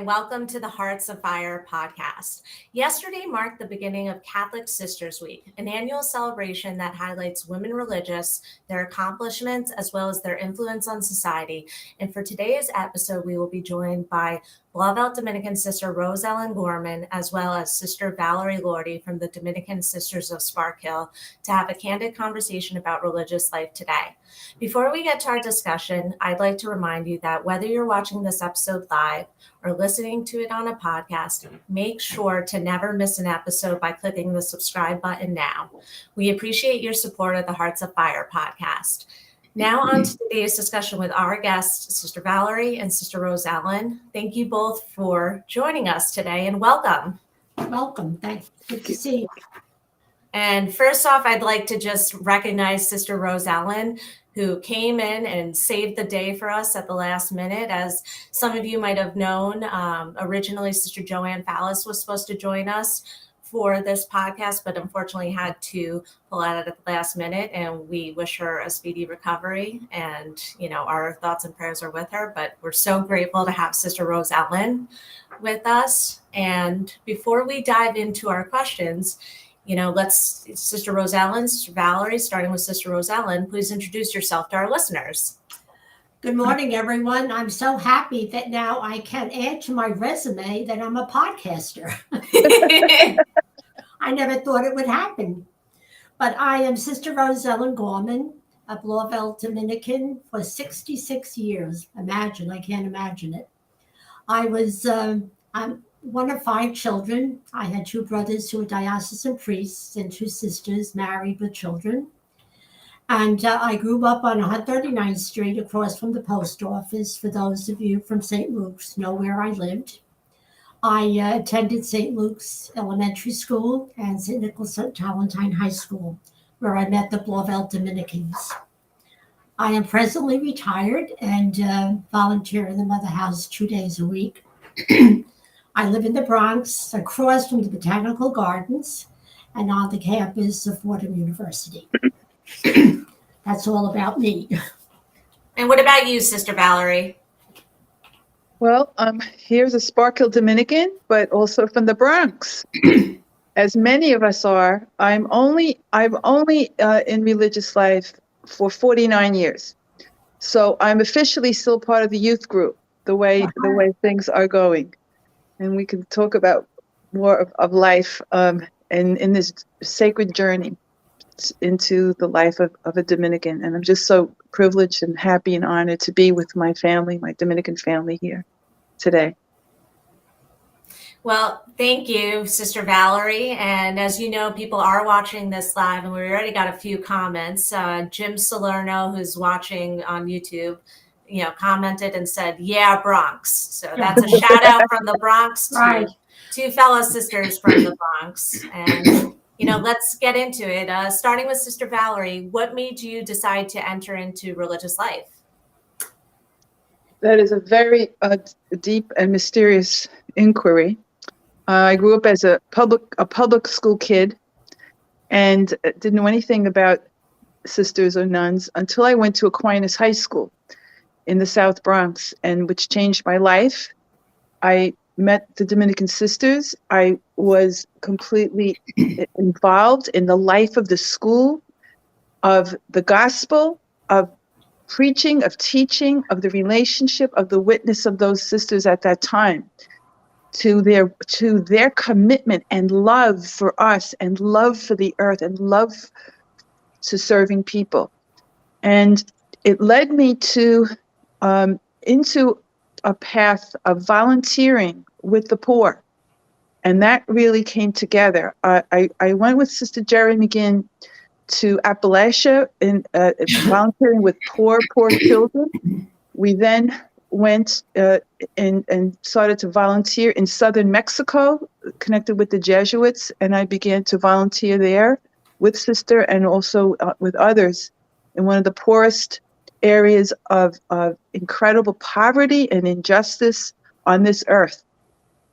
and welcome to the Hearts Afire Podcast. Yesterday marked the beginning of Catholic Sisters Week, an annual celebration that highlights women religious, their accomplishments, as well as their influence on society. And for today's episode, we will be joined by Blauvelt Dominican Sister Rose Ellen Gorman, as well as Sister Valorie Lordi from the Dominican Sisters of Sparkill, to have a candid conversation about religious life today. Before we get to our discussion, I'd like to remind you that whether you're watching this episode live or listening to it on a podcast, make sure to never miss an episode by clicking the subscribe button now. We appreciate your support of the Hearts Afire Podcast. Now on to today's discussion with our guests, Sister Valorie and Sister Rose Ellen. Thank you both for joining us today and welcome. Welcome. Thanks. Good to see you. And first off, I'd like to just recognize Sister Rose Ellen, who came in and saved the day for us at the last minute. As some of you might have known, originally Sister Joanne Faillace was supposed to join us for this podcast, but unfortunately had to pull out at the last minute, and we wish her a speedy recovery. And, our thoughts and prayers are with her, but we're so grateful to have Sister Rose Ellen with us. And before we dive into our questions, let's, Sister Rose Ellen, Sister Valorie, starting with Sister Rose Ellen, please introduce yourself to our listeners. Good morning, everyone. I'm so happy that now I can add to my resume that I'm a podcaster. I never thought it would happen. But I am Sister Rose Ellen Gorman, a Blauvelt Dominican for 66 years. Imagine, I can't imagine it. I'm one of 5 children. I had 2 brothers who were diocesan priests and 2 sisters married with children. And I grew up on 139th Street across from the post office. For those of you from St. Luke's know where I lived. I attended St. Luke's Elementary School and St. Nicholas St. Valentine High School, where I met the Blauvelt Dominicans. I am presently retired and volunteer in the Mother House 2 days a week. I live in the Bronx, across from the Botanical Gardens, and on the campus of Fordham University. That's all about me. And what about you, Sister Valorie? Well, here's a Sparkill Dominican, but also from the Bronx. As many of us are, I'm only in religious life for 49 years. So I'm officially still part of the youth group, the way things are going. And we can talk about more of life and in this sacred journey into the life of a Dominican. And I'm just so privileged and happy and honored to be with my family, my Dominican family here today. Well, thank you, Sister Valorie. And as you know, people are watching this live, and we already got a few comments. Jim Salerno, who's watching on YouTube, commented and said, "Yeah, Bronx." So that's a shout out from the Bronx to Right. 2 fellow sisters from the Bronx. And, let's get into it. Starting with Sister Valorie, what made you decide to enter into religious life? That is a very deep and mysterious inquiry. I grew up as a public school kid and didn't know anything about sisters or nuns until I went to Aquinas High School in the South Bronx, and which changed my life. I met the Dominican sisters. I was completely involved in the life of the school, of the gospel, of preaching, of teaching, of the relationship, of the witness of those sisters at that time, to their commitment and love for us and love for the earth and love to serving people. And it led me to into a path of volunteering with the poor. And that really came together. I went with Sister Jerry McGinn to Appalachia in volunteering with poor children. We then went and started to volunteer in southern Mexico, connected with the Jesuits, and I began to volunteer there with Sister and also with others in one of the poorest areas of incredible poverty and injustice on this earth.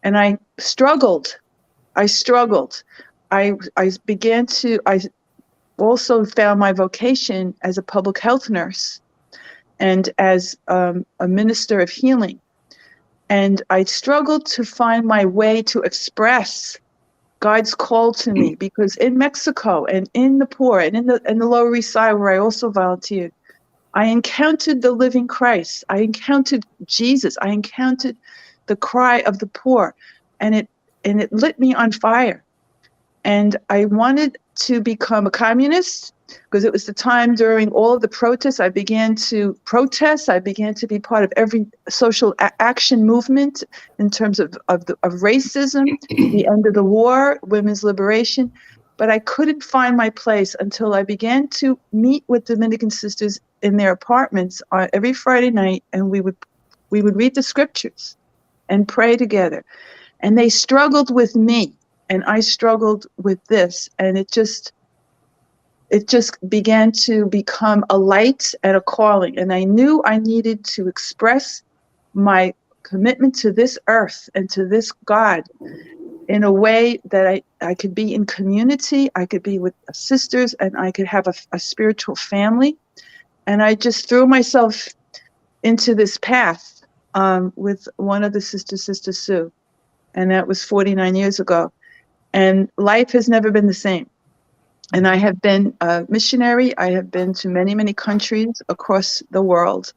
And I struggled. I also found my vocation as a public health nurse and as a minister of healing. And I struggled to find my way to express God's call to me, because in Mexico and in the poor and in the Lower East Side, where I also volunteered, I encountered the living Christ. I encountered Jesus. I encountered the cry of the poor, and it lit me on fire. And I wanted to become a communist, because it was the time during all of the protests. I began to protest. I began to be part of every social action movement in terms of racism, the end of the war, women's liberation. But I couldn't find my place until I began to meet with Dominican sisters in their apartments every Friday night, and we would read the scriptures and pray together. And they struggled with me, and I struggled with this, and it just began to become a light and a calling. And I knew I needed to express my commitment to this earth and to this God in a way that I could be in community, I could be with sisters, and I could have a spiritual family. And I just threw myself into this path with one of the sisters, Sister Sue. And that was 49 years ago. And life has never been the same. And I have been a missionary. I have been to many, many countries across the world.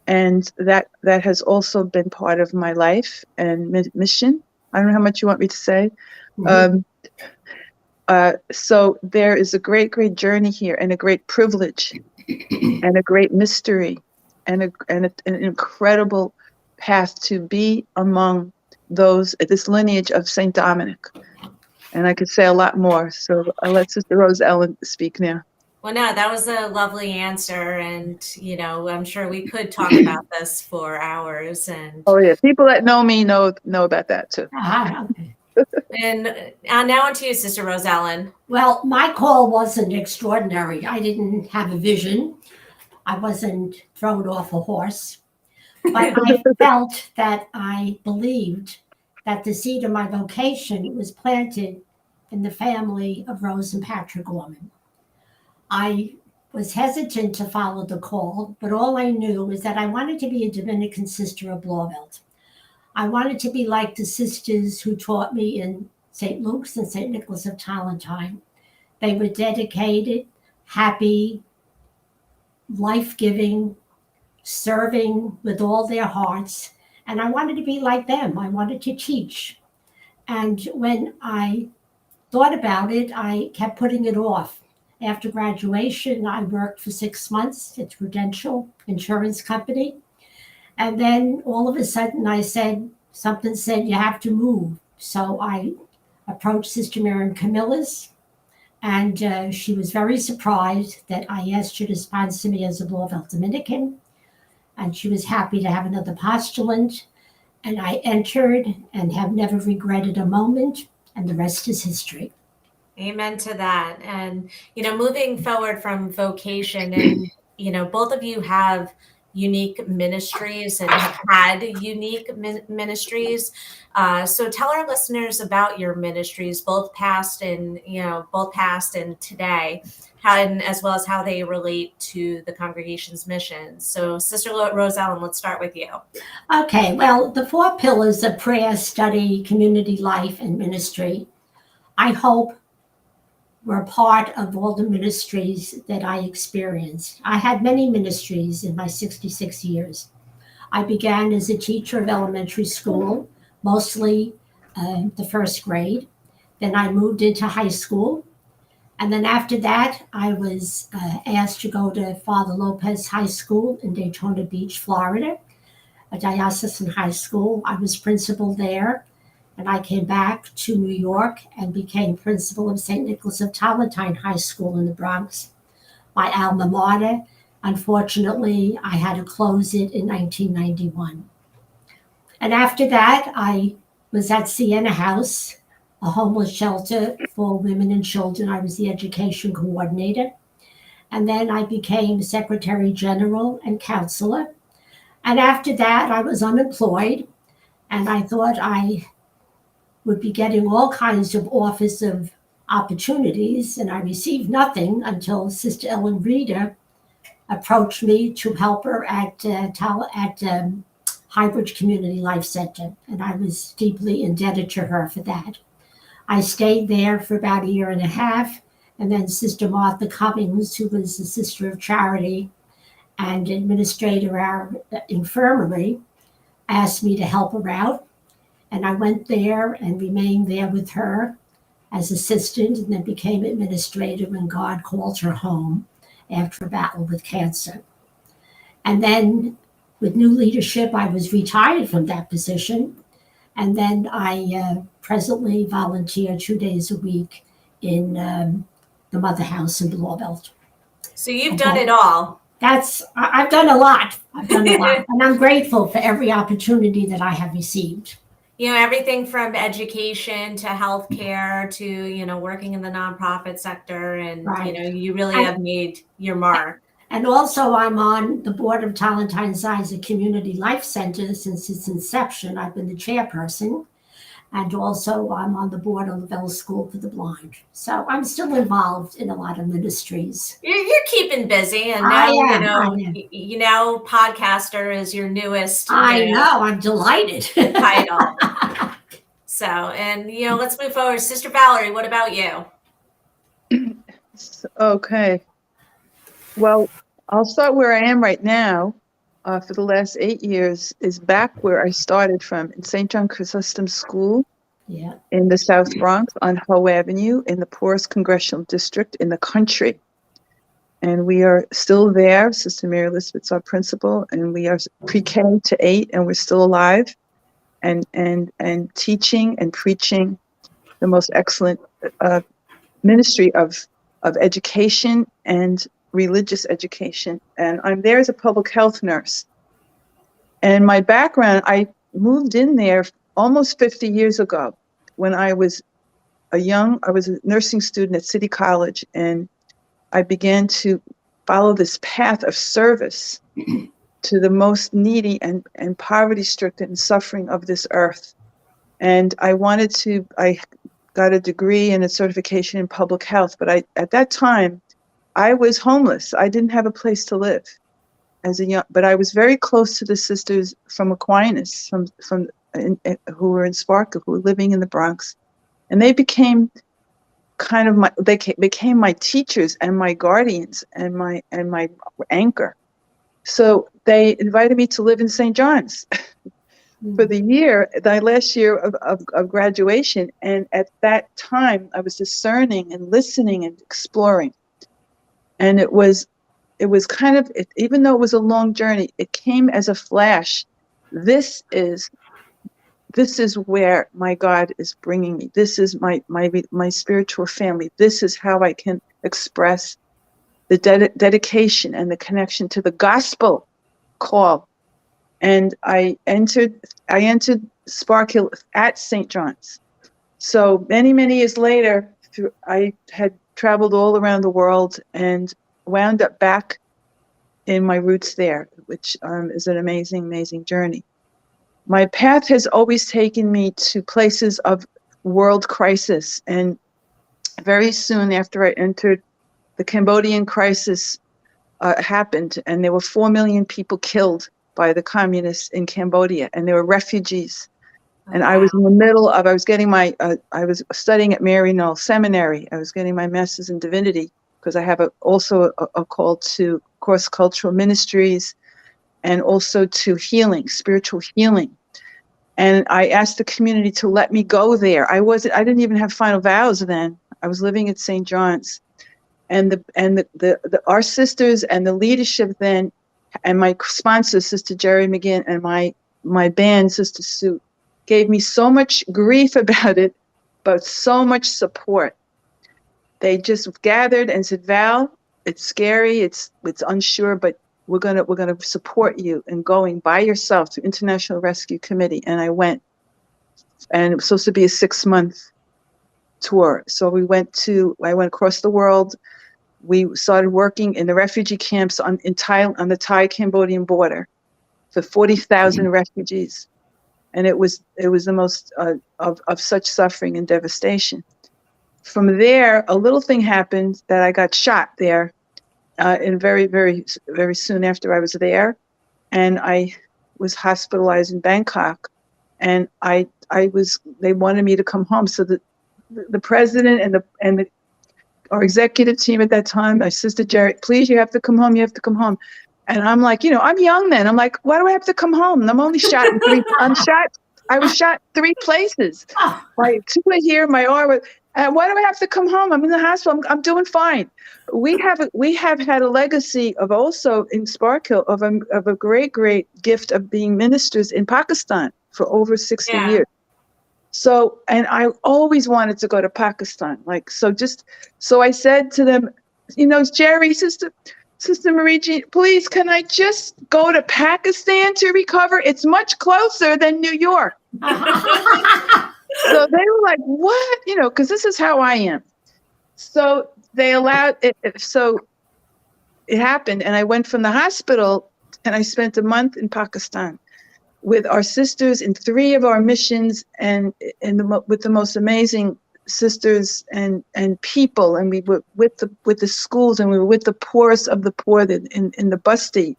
And that has also been part of my life and mission. I don't know how much you want me to say. Mm-hmm. So there is a great, great journey here, and a great privilege and a great mystery and an incredible path to be among this lineage of St. Dominic. And I could say a lot more. So I'll let Sister Rose Ellen speak now. Well, no, that was a lovely answer. And, I'm sure we could talk about this for hours. And oh, yeah. People that know me know about that, too. And now on to you, Sister Rose Ellen. Well, my call wasn't extraordinary. I didn't have a vision. I wasn't thrown off a horse. But I felt that I believed that the seed of my vocation was planted in the family of Rose and Patrick Gorman. I was hesitant to follow the call, but all I knew was that I wanted to be a Dominican sister of Blauvelt. I wanted to be like the sisters who taught me in St. Luke's and St. Nicholas of Tolentine. They were dedicated, happy, life-giving, serving with all their hearts. And I wanted to be like them. I wanted to teach. And when I thought about it, I kept putting it off. After graduation, I worked for 6 months at Prudential Insurance Company. And then all of a sudden something said, you have to move. So I approached Sister Miriam Camillus, and she was very surprised that I asked her to sponsor me as a Blauvelt Dominican. And she was happy to have another postulant. And I entered and have never regretted a moment. And the rest is history. Amen to that. And, moving forward from vocation, and, both of you have unique ministries and have had unique ministries. So tell our listeners about your ministries, both past and today, and as well as how they relate to the congregation's mission. So Sister Rose Ellen, let's start with you. Okay, well, the 4 pillars of prayer, study, community life, and ministry, I hope were part of all the ministries that I experienced. I had many ministries in my 66 years. I began as a teacher of elementary school, mostly the first grade. Then I moved into high school. And then after that, I was asked to go to Father Lopez High School in Daytona Beach, Florida, a diocesan high school. I was principal there. And I came back to New York and became principal of St. Nicholas of Tolentine High School in the Bronx, my alma mater. Unfortunately, I had to close it in 1991. And after that, I was at Sienna House, a homeless shelter for women and children. I was the education coordinator. And then I became Secretary General and counselor. And after that, I was unemployed. And I thought I would be getting all kinds of office of opportunities, and I received nothing until Sister Ellen Reeder approached me to help her at Highbridge Community Life Center, and I was deeply indebted to her for that. I stayed there for about a year and a half, and then Sister Martha Cummings, who was the Sister of Charity and administrator of our infirmary, asked me to help her out. And I went there and remained there with her as assistant, and then became administrator when God called her home after a battle with cancer. And then with new leadership, I was retired from that position. And then I presently volunteer 2 days a week in the Mother House in Blauvelt. So you've done it all. I've done a lot. And I'm grateful for every opportunity that I have received. You know, everything from education to healthcare to, you know, working in the nonprofit sector. And, Right. you know, you really have made your mark. And also I'm on the board of Talentine's Isaac Community Life Center since its inception. I've been the chairperson. And also I'm on the board of the Bell School for the Blind. So I'm still involved in a lot of ministries. You're keeping busy, and now you know podcaster is your newest. I know. I'm delighted. Title. So, and you know, let's move forward. Sister Valorie, what about you? Okay. Well, I'll start where I am right now. For the last 8 years is back where I started from, in St. John Chrysostom School in the South Bronx on Hoe Avenue in the poorest congressional district in the country. And we are still there. Sister Mary Elizabeth's our principal, and we are pre-K to 8, and we're still alive and teaching and preaching the most excellent ministry of education and religious education. And I'm there as a public health nurse. And my background, I moved in there almost 50 years ago when I was a nursing student at City College, and I began to follow this path of service to the most needy and poverty-stricken and suffering of this earth. And I got a degree and a certification in public health, but at that time, I was homeless. I didn't have a place to live but I was very close to the sisters from Aquinas, who were in Sparkill, who were living in the Bronx, and they became became my teachers and my guardians and my anchor. So they invited me to live in St. John's for the last year of graduation. And at that time, I was discerning and listening and exploring. And it was kind of, even though it was a long journey, it came as a flash. This is where my God is bringing me. This is my spiritual family. This is how I can express the dedication and the connection to the gospel call. And I entered Sparkill at St. John's. So many, many years later, I had traveled all around the world and wound up back in my roots there, which is an amazing, amazing journey. My path has always taken me to places of world crisis. And very soon after I entered, the Cambodian crisis happened, and there were 4 million people killed by the communists in Cambodia, and they were refugees. And I was in the middle of, I was studying at Mary Knoll Seminary. I was getting my master's in divinity because I have also a call to cross-cultural ministries and also to healing, spiritual healing. And I asked the community to let me go there. I didn't even have final vows then. I was living at St. John's. And our sisters and the leadership then, and my sponsor, Sister Jerry McGinn, and my band, Sister Sue, gave me so much grief about it, but so much support. They just gathered and said, Val, it's scary, it's unsure, but we're gonna support you in going by yourself to International Rescue Committee. And I went, and it was supposed to be a 6-month tour. So I went across the world. We started working in the refugee camps on the Thai-Cambodian border for 40,000 refugees. And it was the most of such suffering and devastation. From there, a little thing happened that I got shot there, and very, very, very soon after I was there, and I was hospitalized in Bangkok, and they wanted me to come home. So the president and our executive team at that time, my sister Jerry, please, you have to come home. You have to come home. And I'm like, I'm young then. I'm like, why do I have to come home? And I'm only shot in three. I was shot 3 places. Like 2 are here, my arm. And why do I have to come home? I'm in the hospital. I'm doing fine. We have had a legacy of also in Sparkill of a great gift of being ministers in Pakistan for over 60 years. So, and I always wanted to go to Pakistan. So I said to them, Jerry, Sister Marie Jean, please, can I just go to Pakistan to recover? It's much closer than New York. So they were like, what? Because this is how I am. So they allowed it. So it happened. And I went from the hospital and I spent a month in Pakistan with our sisters in 3 of our missions and with the most amazing sisters and people. And we were with the schools, and we were with the poorest of the poor in the busty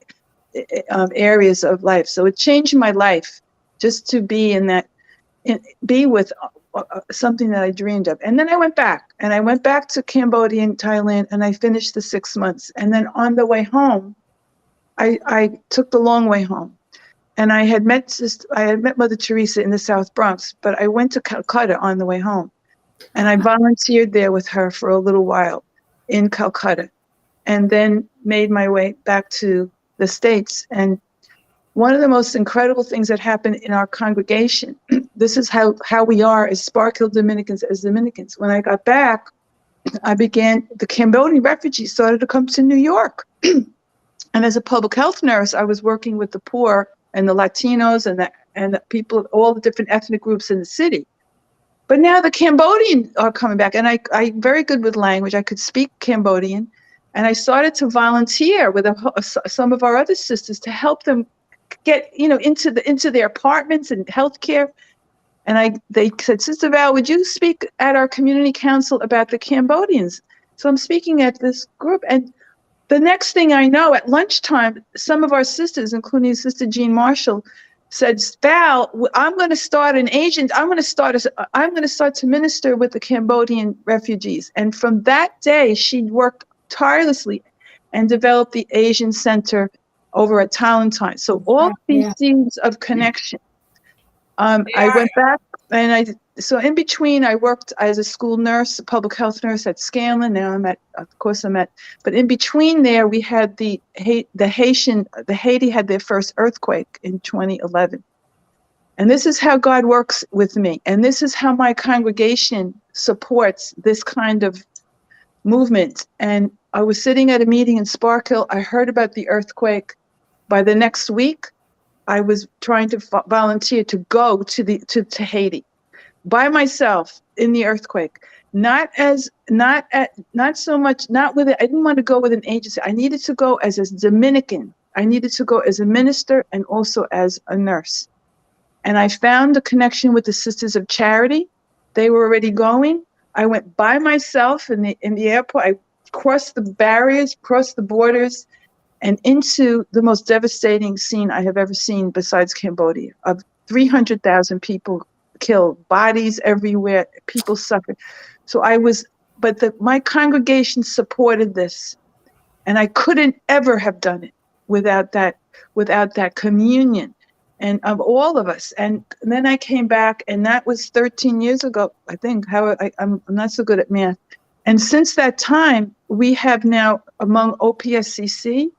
areas of life. So it changed my life just to be be with something that I dreamed of. And then I went back to Cambodia and Thailand, and I finished the 6 months. And then on the way home, I took the long way home. And I had met Mother Teresa in the South Bronx, but I went to Calcutta on the way home. And I volunteered there with her for a little while in Calcutta, and then made my way back to the States. And one of the most incredible things that happened in our congregation, this is how we are as Sparkill Dominicans, as Dominicans. When I got back, the Cambodian refugees started to come to New York. And as a public health nurse, I was working with the poor and the Latinos and the people of all the different ethnic groups in the city. But now the Cambodian are coming back, and I'm very good with language. I could speak Cambodian, and I started to volunteer with some of our other sisters to help them get into their apartments and healthcare. And they said, Sister Val, would you speak at our community council about the Cambodians? So I'm speaking at this group, and the next thing I know, at lunchtime, some of our sisters, including Sister Jean Marshall, said, Val, I'm going to start an agent. I'm going to start to minister with the Cambodian refugees. And from that day, she worked tirelessly and developed the Asian Center over at Talentine. So all these seeds of connection. I went back, and so in between, I worked as a school nurse, a public health nurse at Scanlon. Now but in between there, we had Haiti had their first earthquake in 2011. And this is how God works with me. And this is how my congregation supports this kind of movement. And I was sitting at a meeting in Sparkill. I heard about the earthquake. By the next week, I was trying to volunteer to go to Haiti by myself in the earthquake. I didn't want to go with an agency. I needed to go as a Dominican. I needed to go as a minister and also as a nurse. And I found a connection with the Sisters of Charity. They were already going. I went by myself in the airport. I crossed the barriers, crossed the borders, and into the most devastating scene I have ever seen besides Cambodia, of 300,000 people killed, bodies everywhere, people suffering. So my congregation supported this, and I couldn't ever have done it without that communion and of all of us. And then I came back, and that was 13 years ago, I think. I'm not so good at math. And since that time, we have now, among OPSCC,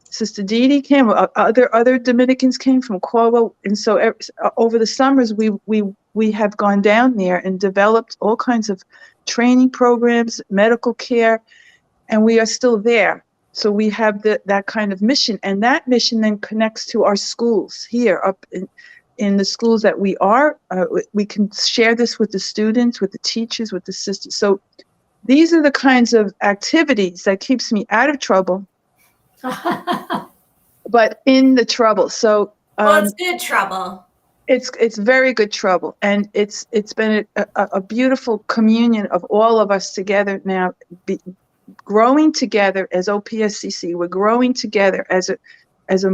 Sister Didi came, other Dominicans came from Corvo, and so over the summers we have gone down there and developed all kinds of training programs, medical care, and we are still there. So we have that kind of mission, and that mission then connects to our schools here up in the schools that we are. We can share this with the students, with the teachers, with the sisters. So these are the kinds of activities that keeps me out of trouble. But in the trouble. So it's good trouble. It's very good trouble, and it's been a beautiful communion of all of us together now, growing together as OPSCC. We're growing together as a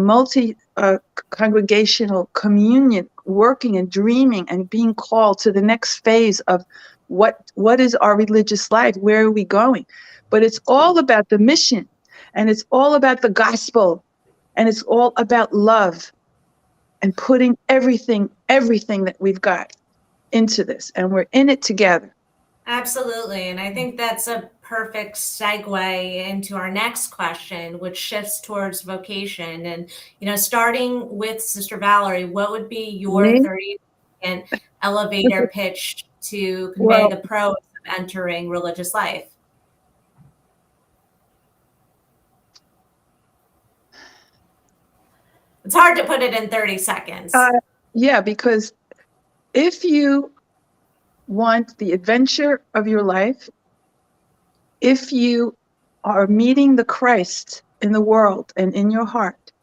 congregational communion, working and dreaming and being called to the next phase of what is our religious life? Where are we going? But it's all about the mission, and it's all about the gospel, and it's all about love and putting everything that we've got into this, and we're in it together. Absolutely. And I think that's a perfect segue into our next question, which shifts towards vocation. And, starting with Sister Valorie, what would be your 30-second elevator pitch to convey the pros of entering religious life? It's hard to put it in 30 seconds. Yeah, because if you want the adventure of your life, if you are meeting the Christ in the world and in your heart,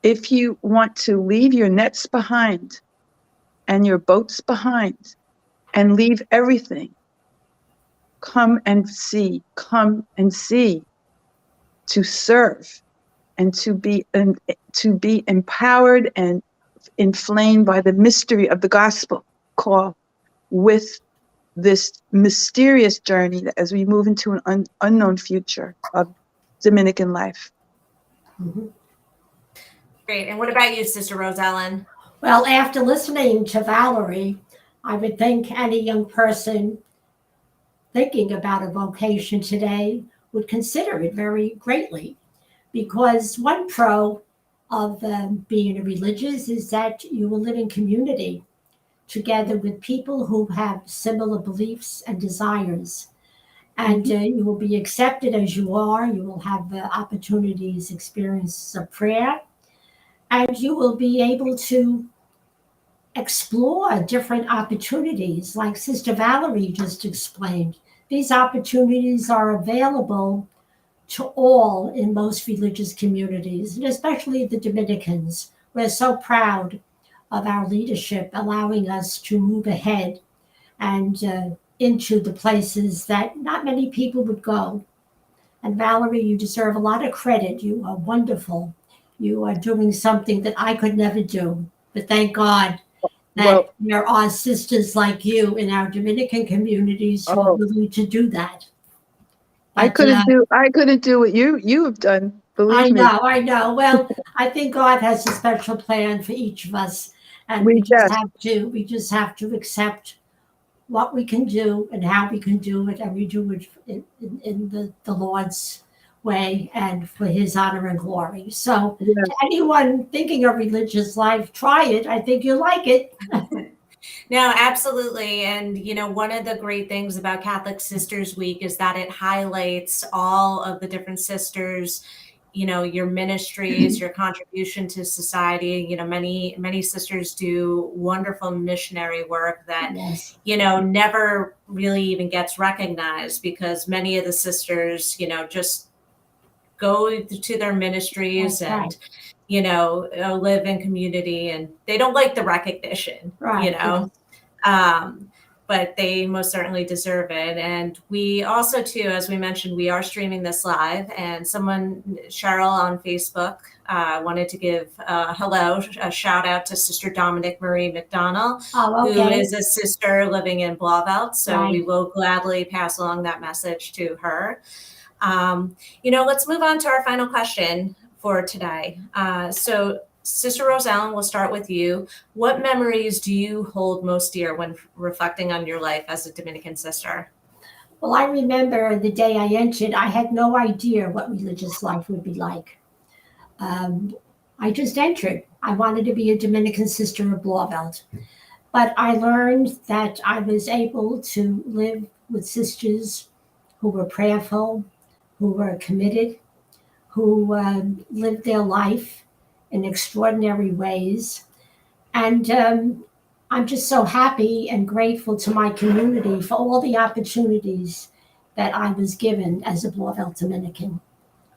if you want to leave your nets behind and your boats behind and leave everything, come and see to serve and to be empowered and inflamed by the mystery of the gospel call with this mysterious journey as we move into an unknown future of Dominican life. Mm-hmm. Great. And what about you, Sister Rose Ellen? Well, after listening to Valorie, I would think any young person thinking about a vocation today would consider it very greatly, because one pro of being a religious is that you will live in community together with people who have similar beliefs and desires. And you will be accepted as you are. You will have opportunities, experiences of prayer, and you will be able to explore different opportunities, like Sister Valorie just explained. These opportunities are available to all in most religious communities, and especially the Dominicans. We're so proud of our leadership, allowing us to move ahead and into the places that not many people would go. And Valorie, you deserve a lot of credit. You are wonderful. You are doing something that I could never do. But thank God that there are sisters like you in our Dominican communities who are willing to do that. But, I couldn't do what you have done. Believe me. I know. Well, I think God has a special plan for each of us, and we just have to accept what we can do and how we can do it, and we do it in the Lord's way and for His honor and glory. So, to anyone thinking of religious life, try it. I think you'll like it. No, absolutely. And, one of the great things about Catholic Sisters Week is that it highlights all of the different sisters, your ministries, your contribution to society. Many sisters do wonderful missionary work that, never really even gets recognized, because many of the sisters, just go to their ministries and live in community, and they don't like the recognition, but they most certainly deserve it. And we also, too, as we mentioned, we are streaming this live, and Cheryl on Facebook wanted to give a shout out to Sister Dominic Marie McDonald, who is a sister living in Blauvelt. So we will gladly pass along that message to her. Let's move on to our final question for today. So Sister Rose Ellen, we'll start with you. What memories do you hold most dear when reflecting on your life as a Dominican sister? Well, I remember the day I entered, I had no idea what religious life would be like. I just entered. I wanted to be a Dominican sister of Blauvelt. But I learned that I was able to live with sisters who were prayerful, who were committed, who lived their life in extraordinary ways. And I'm just so happy and grateful to my community for all the opportunities that I was given as a Blauvelt Dominican.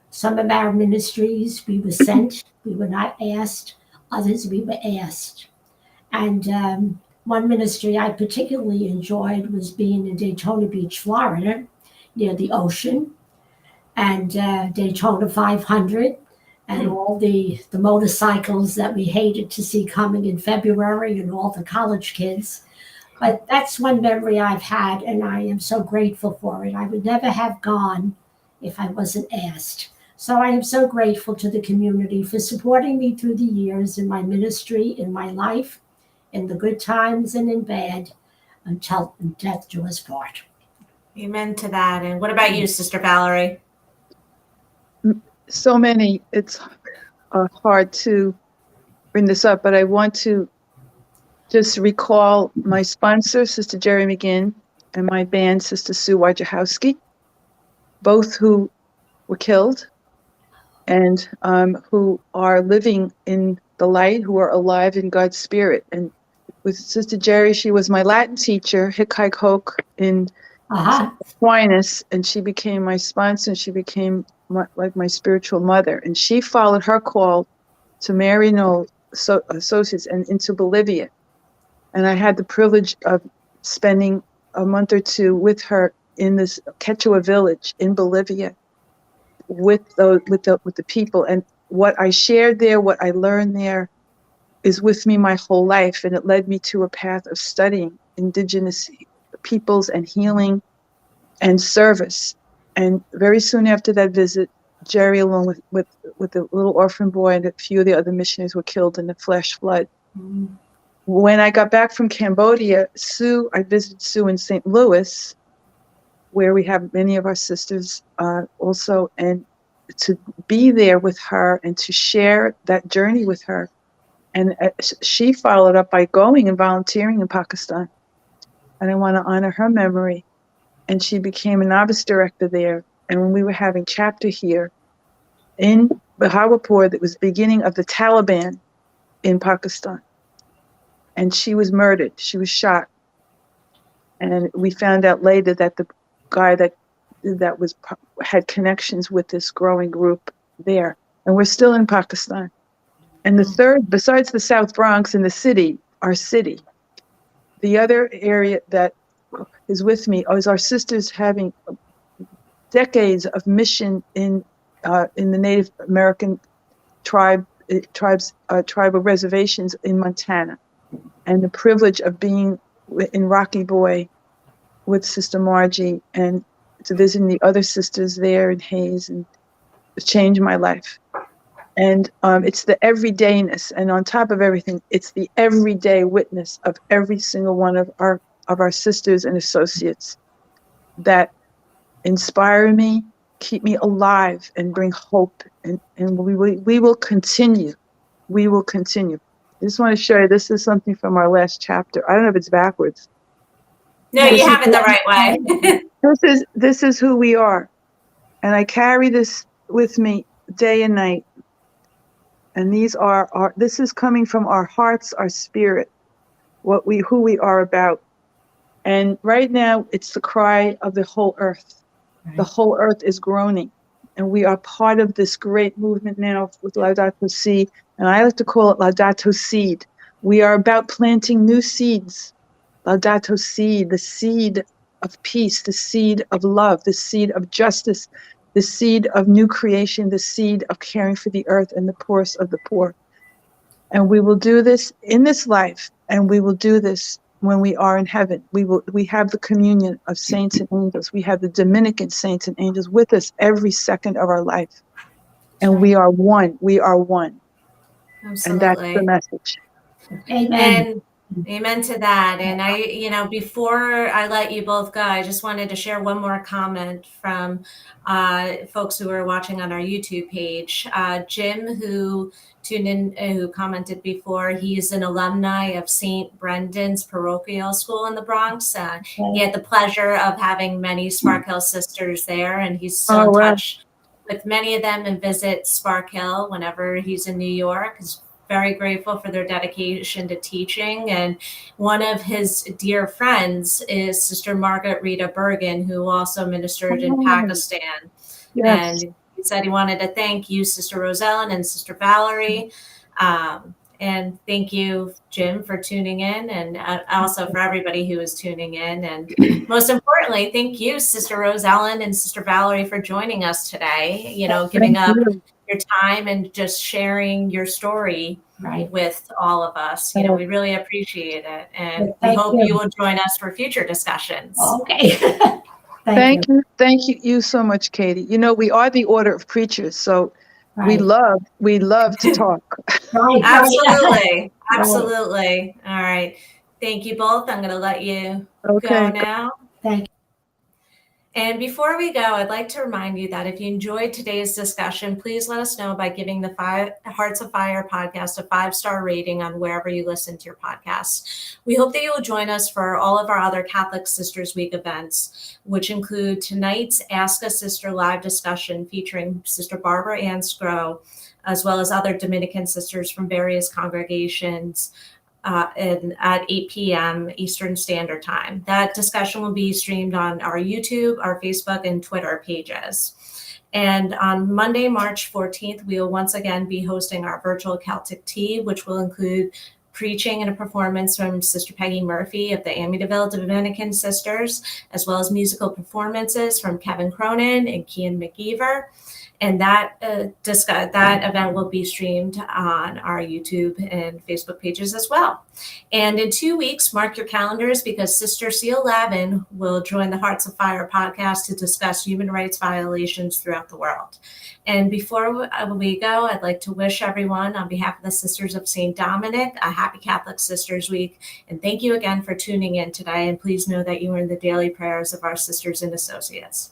Some of our ministries we were sent, we were not asked. Others we were asked. And one ministry I particularly enjoyed was being in Daytona Beach, Florida, near the ocean, and Daytona 500. and all the motorcycles that we hated to see coming in February and all the college kids. But that's one memory I've had, and I am so grateful for it. I would never have gone if I wasn't asked. So I am so grateful to the community for supporting me through the years in my ministry, in my life, in the good times and in bad, until death do us part. Amen to that. And what about you, Sister Valorie? So many, it's hard to bring this up, but I want to just recall my sponsor, Sister Jerry McGinn, and my band, Sister Sue Wojciechowski, both who were killed and who are living in the light, who are alive in God's spirit. And with Sister Jerry, she was my Latin teacher, Hic Haec Hoc, in Aquinas, and she became my sponsor, and she became like my spiritual mother. And she followed her call to Maryknoll Associates and into Bolivia. And I had the privilege of spending a month or two with her in this Quechua village in Bolivia, with the people. And what I shared there, what I learned there, is with me my whole life, and it led me to a path of studying indigenous peoples and healing and service. And very soon after that visit, Jerry, along with the little orphan boy and a few of the other missionaries, were killed in the flash flood. Mm-hmm. When I got back from Cambodia, I visited Sue in St. Louis, where we have many of our sisters also, and to be there with her and to share that journey with her. And she followed up by going and volunteering in Pakistan. And I want to honor her memory. And she became a novice director there. And when we were having chapter here in Bahawalpur, that was the beginning of the Taliban in Pakistan. And she was murdered. She was shot. And we found out later that the guy that had connections with this growing group there. And we're still in Pakistan. And the third, besides the South Bronx and the city, our city, the other area that is with me is our sisters having decades of mission in the Native American tribal reservations in Montana, and the privilege of being in Rocky Boy with Sister Margie, and to visiting the other sisters there in Hayes, and it changed my life. And it's the everydayness, and on top of everything, it's the everyday witness of every single one of our sisters and associates that inspire me, keep me alive, and bring hope. And we will continue. We will continue. I just want to show you, this is something from our last chapter. I don't know if it's backwards. No, you have it the right way. This is who we are. And I carry this with me day and night. And this is coming from our hearts, our spirit, who we are about. And right now, it's the cry of the whole earth. Right. The whole earth is groaning. And we are part of this great movement now with Laudato Si. And I like to call it Laudato Seed. We are about planting new seeds. Laudato Si, the seed of peace, the seed of love, the seed of justice, the seed of new creation, the seed of caring for the earth and the poorest of the poor. And we will do this in this life, and we will do this when we are in heaven. We have the communion of saints and angels. We have the Dominican saints and angels with us every second of our life. And we are one. We are one. Absolutely. And that's the message. Amen. And amen to that. And before I let you both go, I just wanted to share one more comment from folks who are watching on our YouTube page. Jim, who tuned in, who commented before, he's an alumni of St. Brendan's Parochial School in the Bronx. He had the pleasure of having many Sparkill sisters there, and he's still in touch with many of them and visits Sparkill whenever he's in New York. He's very grateful for their dedication to teaching. And one of his dear friends is Sister Margaret Rita Bergen, who also ministered in Pakistan. Yes. And he said he wanted to thank you, Sister Rosellen and Sister Valorie. And thank you, Jim, for tuning in, and also for everybody who is tuning in. And most importantly, thank you, Sister Rosellen and Sister Valorie, for joining us today, giving up your time and just sharing your story Right. with all of us. We really appreciate it. And Well, we thank hope you. you will join us for future discussions. Okay. Thank you. Thank you so much, Katie. We are the Order of Preachers, so we Right. love to talk. Right. Absolutely. Absolutely. All right. Thank you both. I'm going to let you go now. Thank you. And before we go, I'd like to remind you that if you enjoyed today's discussion, please let us know by giving the Hearts Afire podcast a 5-star rating on wherever you listen to your podcast. We hope that you will join us for all of our other Catholic Sisters Week events, which include tonight's Ask a Sister live discussion featuring Sister Barbara Ann Scrow, as well as other Dominican sisters from various congregations, at 8 p.m. Eastern Standard Time. That discussion will be streamed on our YouTube, our Facebook, and Twitter pages. And on Monday, March 14th, we will once again be hosting our virtual Celtic Tea, which will include preaching and a performance from Sister Peggy Murphy of the Amityville Dominican Sisters, as well as musical performances from Kevin Cronin and Kian McGeever. And that event will be streamed on our YouTube and Facebook pages as well. And in 2 weeks, mark your calendars because Sister Seal Lavin will join the Hearts Afire podcast to discuss human rights violations throughout the world. And before we go, I'd like to wish everyone on behalf of the Sisters of St. Dominic a happy Catholic Sisters Week. And thank you again for tuning in today. And please know that you are in the daily prayers of our sisters and associates.